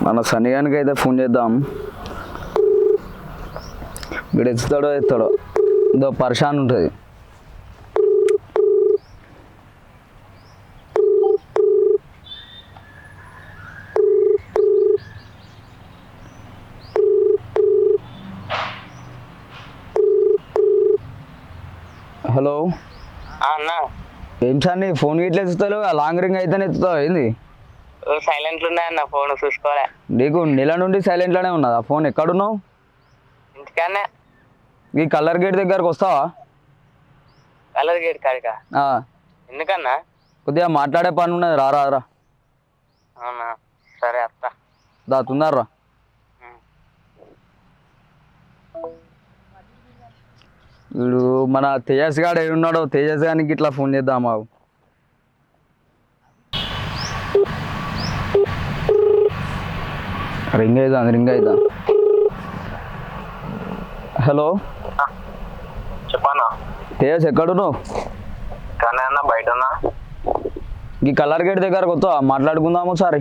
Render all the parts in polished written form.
మన సన్నిగానికి అయితే ఫోన్ చేద్దాం. వీడు ఎత్తుతాడో ఎత్తాడో ఇదో పరిశాన్ ఉంటుంది. హలో అన్న, ఏం సార్ నీ ఫోన్ ఇట్లా ఎత్తుతావు? లాంగ్ రింగ్ అయితేనే ఎత్తుతావు ఏంది? సైలెంట్ ఉన్నాయి అన్న, ఫోన్ చూసుకోలే. నీకు నెల నుండి సైలెంట్లోనే ఉన్నదా ఫోన్? ఎక్కడున్నావు? ఇంటికన్నా. ఈ కలర్ గేట్ దగ్గరకు వస్తావా? కలర్ గేట్ కాడికా? ఎందుకన్నా? కొద్దిగా మాట్లాడే పని ఉన్నది, రా రా రా. అవునా, సరే అత్త. దా తొందరరా. వీడు మన తేజస్ గాడు ఏడున్నాడో, తేజస్ గానికి ఇట్లా ఫోన్ చేద్దాం మాకు. రింగ్ అవుతాం. హలో చెప్పన్నా. తేజస్ ఎక్కడున్నావు? కానీ అన్న బయట ఉన్నా. ఈ కలర్ గేట్ దగ్గరకు వస్తావా? మాట్లాడుకుందాము ఒకసారి.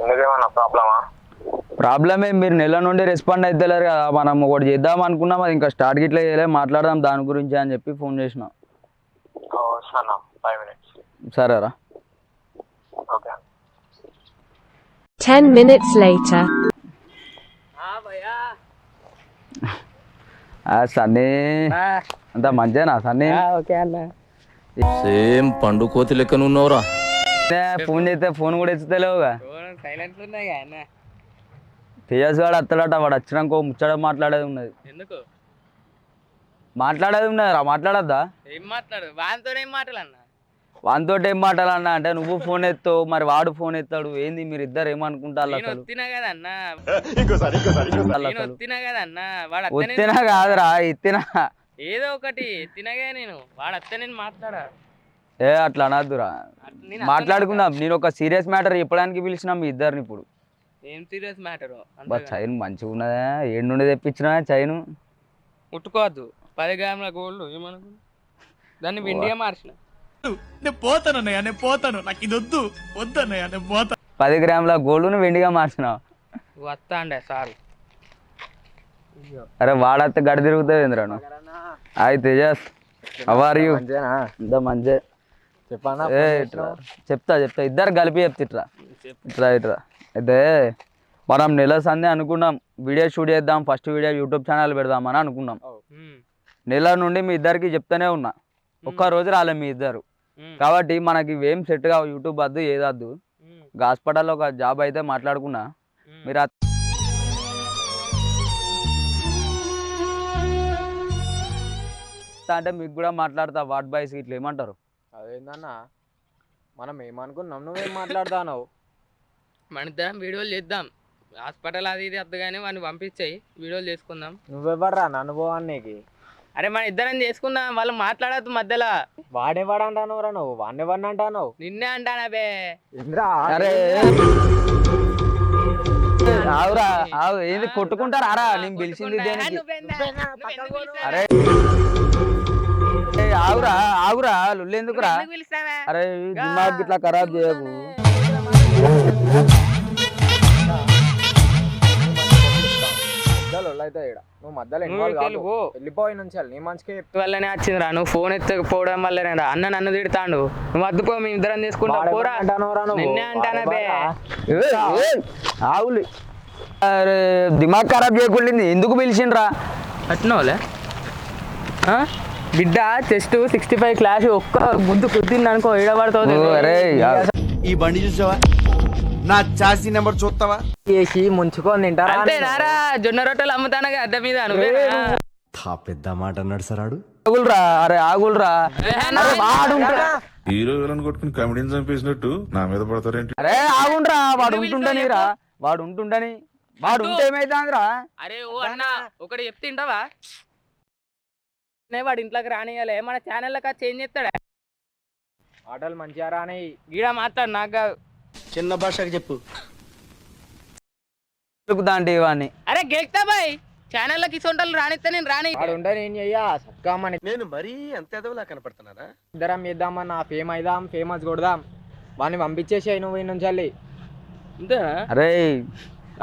ఎందుకేమన్నా ప్రాబ్లమా? ప్రాబ్లమే, మీరు నెల నుండి రెస్పాండ్ అవుతలేరు కదా. మనం ఒకటి చేద్దాం అనుకున్నాం, అది ఇంకా స్టార్ట్ గిట్లా చేయలే, మాట్లాడదాం దాని గురించి అని చెప్పి ఫోన్ చేసిన. వస్తాను 5 minutes. సరేరా. ఓకే. 10 minutes later. సన్నీ అంత మంచిదేనా సన్నీ? ఓకే అన్న. సేమ్ పండు కోతి లెక్క నున్నవరా. ఫోన్ చేస్తే ఫోన్ కూడా ఎత్తుతలేవుగా. సైలెంట్ ఉన్నాయి అన్న. తేజస్ వాడు వస్తాడట, వాడు వచ్చినాక ముచ్చట మాట్లాడేది ఉన్నది. ఎందుకు మాట్లాడేది ఉన్నది రా, మాట్లాడద్దా? ఏం మాట్లాడు? వానితో ఏం మాట్లాడన్నా? వానితో ఏం మాట్లాడాలన్నా అంటే నువ్వు ఫోన్ ఎత్తావు, మరి వాడు ఫోన్ ఎత్తాడు, ఏంది మీరు ఇద్దరు ఏమనుకుంటారు అసలు? వస్తున్నా కదన్నా, వాడు ఒత్తినా కాదురా, ఎత్తినా ఏదో ఒకటి తినగా నేను వాడు అత్తే నేను మాట్లాడా. అట్లా అనద్దురా, మాట్లాడుకుందాం. నేను ఒక సీరియస్ మ్యాటర్ చెప్పడానికి పిలిచిన మీ ఇద్దరిని. ఇప్పుడు ఏం సీరియస్ మ్యాటర్? చైన్ మంచిగా ఉన్నదా? ఏడు నుండి తెప్పించిన చైన్. ముట్టుకోవద్దు. 10 గ్రాముల గోల్డ్ ఏమనుకో, దాన్ని వెండిగా మార్చిన. నేను పోతానన్నయ్య, నేను పోతాను, నాకు ఇది వద్దు వద్దన్నయ్య, నేను పోతాను. 10 గ్రాముల గోల్డ్ను వెండిగా మార్చినావు. వస్తా అండే సార్. అరే వాడత్తే గడి తిరుగుతావు ఏంద్రాను? Hi Tejas, how are you? అంతా మంచి. చెప్పానా? చెప్తా ఇద్దరు కలిపి చెప్తిట్రా. ఇట్రా అయితే మనం నెల సందే అనుకున్నాం వీడియో షూట్ చేద్దాం, ఫస్ట్ వీడియో యూట్యూబ్ ఛానల్ పెడదామని అనుకున్నాం. నెల నుండి మీ ఇద్దరికి చెప్తానే ఉన్నా, ఒక్క రోజు రాలే మీ ఇద్దరు. కాబట్టి మనకి ఇవేం సెట్ కావు, యూట్యూబ్ వద్దు ఏదద్దు. హాస్పిటల్లో ఒక జాబ్ అయితే మాట్లాడుకున్నా. మీరు అంటే మీకు కూడా మాట్లాడతా, వార్డ్ బాయ్స్ ఇట్లా ఏమంటారు? అదేందన్నా, మనం ఏమనుకున్నాం, నువ్వేం మాట్లాడతావు? మన ఇద్దరం వీడియోలు చేద్దాం, హాస్పిటల్ అది ఇది వద్దు కానీ వాడిని పంపించాయి, వీడియోలు చేసుకుందాం. నువ్వెవర్రా నన్ను పోవానికి? అరే మన ఇద్దరం చేసుకుందాం, వాళ్ళు మాట్లాడద్దు మధ్యలో. వాడేవాడు అంటాను రా, నువ్వు వాడిని అంటాను? నిన్నే అంటానా బే. అరే ఆవురా ఆవు, ఏంది కొట్టుకుంటారా? రా నేను పిలిచింది దేనికి? అరే ఆగురా లుల్లి ఎందుకురా? అరే దిమాగ్ ఇట్లా ఖరాబ్ చేయకు. నువ్వు మధ్యలో వెళ్ళిపోయి నుంచి నీ మంచిగా వల్లనే వచ్చిందిరా, నువ్వు ఫోన్ ఎత్తకపోవడం వల్లనే రా. అన్న నన్ను తిడతాడు, నువ్వు అద్దుకో, మేము ఇద్దరం తీసుకుంటా పోరా. నిన్నే అంటానా బే. ఆవులు అరే దిమాగ్ ఖరాబ్ చేయకుండా ఎందుకు పిలిచిండ్రా? అట్నోలే బిడ్డ చెస్ట్ 65 క్లాస్ ఒక్క ముందు కుద్దింది అనుకో, ఏడబడుతుంది. అరే ఈ బండి చూసావా? నా చాసీ నెంబర్ చూస్తావా? చేసి ముంచుకొని తింటారా? అంతేనారా, జొన్న రొట్టెలు అమ్ముతానగా అద్దె మీద. పెద్ద మాట అన్నాడు సార్ ఆడు. ఆగులరా, అరే ఆగులరా. హీరో విలన్ కొట్టుకుని కమెడీని చంపేసినట్టు నా మీద పడతారేంటి? అరే ఆగుండ్రా, వాడు ఉంటుండనిరా, వాడు ఉంటుండని. వాడు ఉంటే ఏమైతుందిరా? అరే ఓ అన్న ఒకటి చెప్తింటావా? వాడు ఇంట్లోకి రానియాలే, మన ఛానల్లోకి చేంజ్ చేస్తాడా? ఆటలు మంచిగా రాని గీడ మాట్లాడు, నాకు కాదు. చిన్న భాషకి చెప్పు. వాడిని అరే గెలుస్తా బాయ్, ఛానల్లోకి ఇసొంటలు రానిస్తే నేను రాని. ఉంటే నేను చెయ్యా సక్కామని. నేను మరీ అంత ఎదవలా కనపడుతున్నారా? ఇద్దరం చేద్దామన్నా, ఫేమ్ అయిదాం, ఫేమస్ కొడదాం. వాడిని పంపించేసాయి నువ్వు ఈ నుంచి. అంతేనా అరే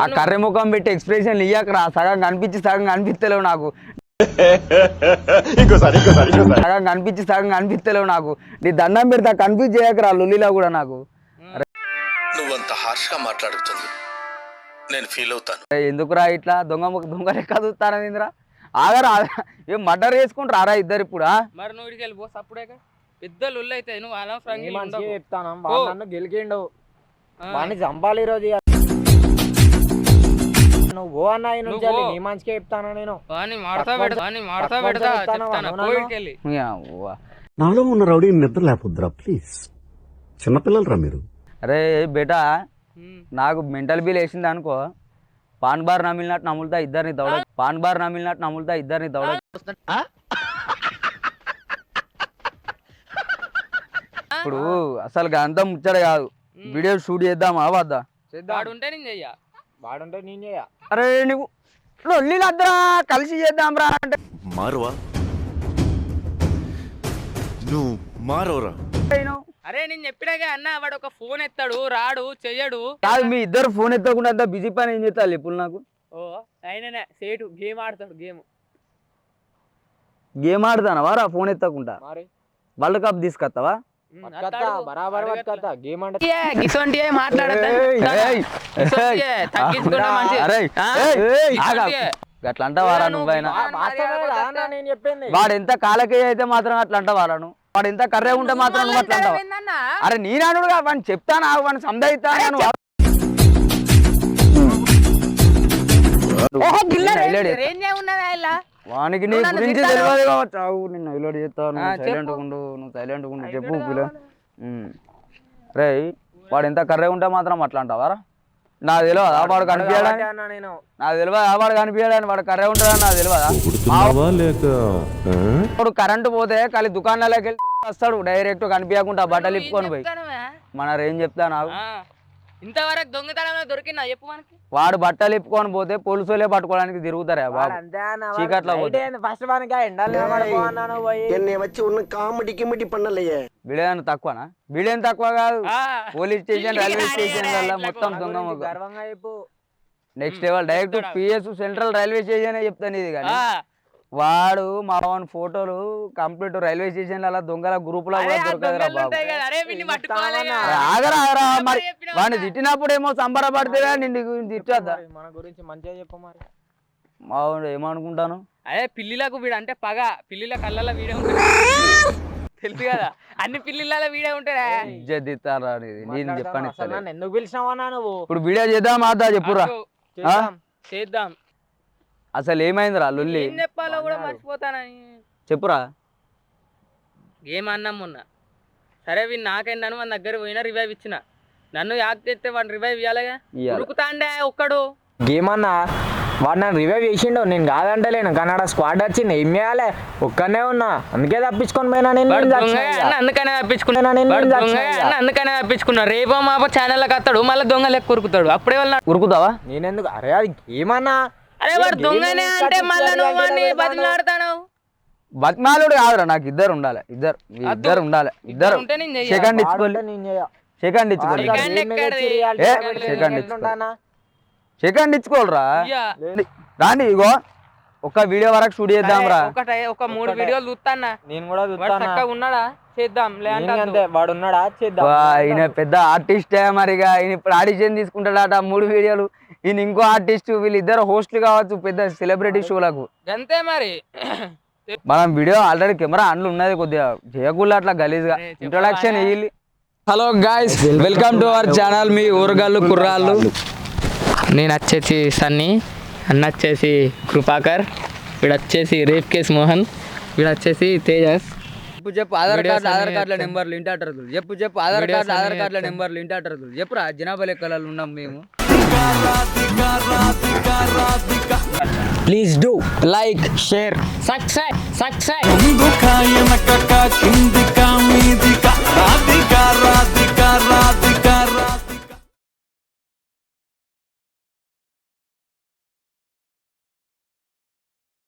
ఆ కర్రె ముఖం పెట్టి ఎక్స్ప్రెషన్ ఇయ్యకరా, సగం కనిపించి సగం కనిపిస్తలేవు నాకు, సగం కనిపించి సగం కనిపిస్తలేవు నాకు, నీ దండం పెడతా కన్ఫ్యూజ్ చేయకరా లొల్లిలో కూడా నాకు. నువ్వంత హార్ష్ గా మాట్లాడుతుంది నేను ఫీల్ అవుతాను. ఎందుకురా ఇట్లా దొంగ లెక్క చూస్తాను ఇంద్రా? ఆగరా ఏం మర్డర్ చేసుకుంటారా ఆరా ఇద్దరు ఇప్పుడు? మరి నువ్వు ఇడికి వెళ్ళిపో సప్పుడే పెద్ద లొల్లి అయితే నువ్వు అనవసరంగా నీ మంచిగా ఉండకు. చెప్తాను, వాడు నన్ను గెలికిండు, వాడిని చంపాలి ఈరోజు. నువ్వు ఓ అన్న ఆయన నుంచి వెళ్ళి నీ మంచిగా చెప్తాను నేను. వాడిని మాడతా పెడతా చెప్తాను, పో ఇడికి వెళ్ళి. నాలో ఉన్న రౌడీ నిద్ర లేకపోద్దురా ప్లీజ్, చిన్నపిల్లలరా మీరు. అరే బేటా నాకు మెంటల్ బిల్ వేసింది అనుకో, పాన్ బార్ నమిలినట్టు నములుతా ఇద్దరిని దౌడ, పాన్ బార్ నమిలినట్టు నములుతా ఇద్దరిని దౌడ. ఇప్పుడు అసలు అంతా ముచ్చట కాదు, వీడియో షూట్ చేద్దామా వద్దా? వాడుంటే నేను చెయ్య, వాడుంటే నేను చేయ. అరే నువ్వు లొల్లిలద్దరా కలిసి చేద్దాం రా అంటే మారువా నువ్వు మారవరా. అరే నేను చెప్పినాగా అన్న వాడు ఒక ఫోన్ ఎత్తాడు రాడు చెయ్యడు. కాదు మీ ఇద్దరు ఫోన్ ఎత్తకుండా అంత బిజీ పని ఏం చేస్తారు ఇప్పుడు నాకు? ఓ అయిననే సేటు గేమ్ ఆడతాడు, గేమ్ ఆడతానవా రా ఫోన్ ఎత్తకుండా? మరి వరల్డ్ కప్ తీసుకొస్తావా? పట్టుకొత్తా, బరాబర్ పట్టుకొత్తా. గేమ్ అంటే అట్లా అంటావారా నువ్వైనా? నేను చెప్పింది. వాడు ఎంత కాలకే అయితే మాత్రం అట్లా అంటావారా? వాడు ఎంత కర్రే ఉంటే మాత్రం నువ్వు అట్లా అంటావా? అరే నేనడుగా వాడిని చెప్తాను, వాడిని సంధాయిస్తాను. వానికి నీ గురించి తెలియదు కావచ్చు. నిన్ను హైలైట్ చేస్తాను, సైలెంట్ ఉండు, నువ్వు సైలెంట్ ఉండు చెప్పు పిల్ల. రే వాడు ఎంత కర్రే ఉంటే మాత్రం అట్లా అంటావారా? నాకు తెలియదా వాడు కనిపించడానికి? నాకు తెలియదా వాడు కనిపించడానికి? వాడు కర్రే ఉంటాడని నాకు తెలియదా? ఇప్పుడు కరెంటు పోతే ఖాళీ దుకాణాలకి వెళ్ళి వస్తాడు డైరెక్ట్ కనిపించకుండా బట్టలు ఇప్పుకొని పోయి. మన ఏం చెప్తా నాకు, ఇంతవరకు దొంగతనంలో దొరికినా చెప్పు మనకి. వాడు బట్టలు ఇప్పుకొని పోతే పోలీసులే పట్టుకోవడానికి తిరుగుతారా బాబు చీకట్లో పోతే? ఫస్ట్ మనకి ఎండాలి వచ్చి ఉన్న కామెడీ కిమిడి పన్నలయ్యే. వీడేమైనా తక్కువనా? వీడేం తక్కువ కాదు, పోలీస్ స్టేషన్ రైల్వే స్టేషన్ వల్ల మొత్తం దొంగ ముగ్గు. గర్వంగా చెప్పు. Next level direct PS central railway station చెప్తాను ఇది. కానీ వాడు మా వాని ఫోటోలు కంప్లీట్ రైల్వే స్టేషన్ అలా దొంగల గ్రూప్ లో కూడా దొరకదురా బాబు. ఆగరా ఆగరా మరి వాడిని తిట్టినప్పుడు ఏమో సంబరపడితే నిన్ను గురించి తిట్టొద్దా? మన గురించి మంచిగా చెప్పు మరి. మా వాడు ఏమనుకుంటాను? అదే పిల్లిలకు వీడు అంటే పగ, పిల్లిల కళ్ళలో వీడే ఉంటాడు తెలుసు కదా, అన్ని పిల్లిల వీడే ఉంటాడా? ఇజ్జత్ ఇస్తారా అనేది నేను చెప్పాను. నన్ను ఎందుకు పిలిచినావా నువ్వు? ఇప్పుడు వీడియో చేద్దాం అదా చెప్పురా. చేద్దాం. అసలు ఏమైందిరా లొల్లి? ఏం చెప్పాలో కూడా మర్చిపోతానని చెప్పురా. గేమ్ అన్నాం మొన్న, సరే వీడు నాకైనా మన దగ్గర పోయినా రివైవ్ ఇచ్చిన, నన్ను యాక్ చేస్తే వాడిని రివైవ్ ఇవ్వాలిగా. ఉరుకుతాండే ఒక్కడు గేమ్ అన్నా, వాడు నన్ను రివైవ్ చేసిండు, నేను కాదంటలేను. కన్నడ స్క్వాడ్ వచ్చింది, ఏం చేయాలి? ఒక్కనే ఉన్నా, అందుకే తప్పించుకొని పోయినా. నేను అందుకనే తప్పించుకున్నా. రేపో మాపో ఛానల్కి వస్తాడు, మళ్ళీ దొంగ లెక్క ఉరుకుతాడు. అప్పుడే వాళ్ళ ఉరుకుతావా? నేనెందుకు? అరే అది గేమన్నా. అరే వాడు దొంగనే అంటే మళ్ళీ నువ్వు వాడిని బతిలాడతాను. బతిమాలుడు కాదురా, నాకు ఇద్దరు ఉండాలి, ఇద్దరు ఉండాలి. ఇద్దరు సెకండ్ ఇచ్చుకోవాలి, సెకండ్ ఇచ్చుకోవాలి, సెకండ్ ఇచ్చుకోవాలరా. రాండి ఇగో ఒక వీడియో వరకు షూట్ చేద్దాం రా. ఒక 3 వీడియోలు చూస్తానా నేను కూడా చూస్తాను. ఉన్నాడా చేద్దాం, లేదంటే వాడు ఉన్నాడా చేద్దాం. ఈయన పెద్ద ఆర్టిస్టే మరిగా, ఈయన ఇప్పుడు ఆడిషన్ తీసుకుంటాడట 3 వీడియోలు. ఈయన ఇంకో ఆర్టిస్ట్, వీళ్ళిద్దరు హోస్ట్లు కావచ్చు పెద్ద సెలబ్రిటీ షోలకు. అంతే మరి. మనం వీడియో ఆల్రెడీ కెమెరా ఆన్లో ఉన్నది, కొద్దిగా చేయకూడదు అట్లా గలీజ్గా. ఇంట్రొడక్షన్ వేయాలి. Hello guys, welcome to our channel మీ ఊరగాళ్ళు కుర్రాళ్ళు. నేను వచ్చేసి సన్నీ, అన్న వచ్చేసి కృపాకర్, వీడు వచ్చేసి రేప్ కేస్ మోహన్, వీడు వచ్చేసి తేజస్. చెప్పు ఆధార్ కార్డుల నెంబర్లు ఇంటాటరు చెప్పు ఆధార్ కార్డుల నెంబర్లు ఇంటాటరు చెప్పురా. జనాభా లెక్కలలో ఉన్నాం మేము. Please do like, share, subscribe. ముందు కాయనక కింది కామీది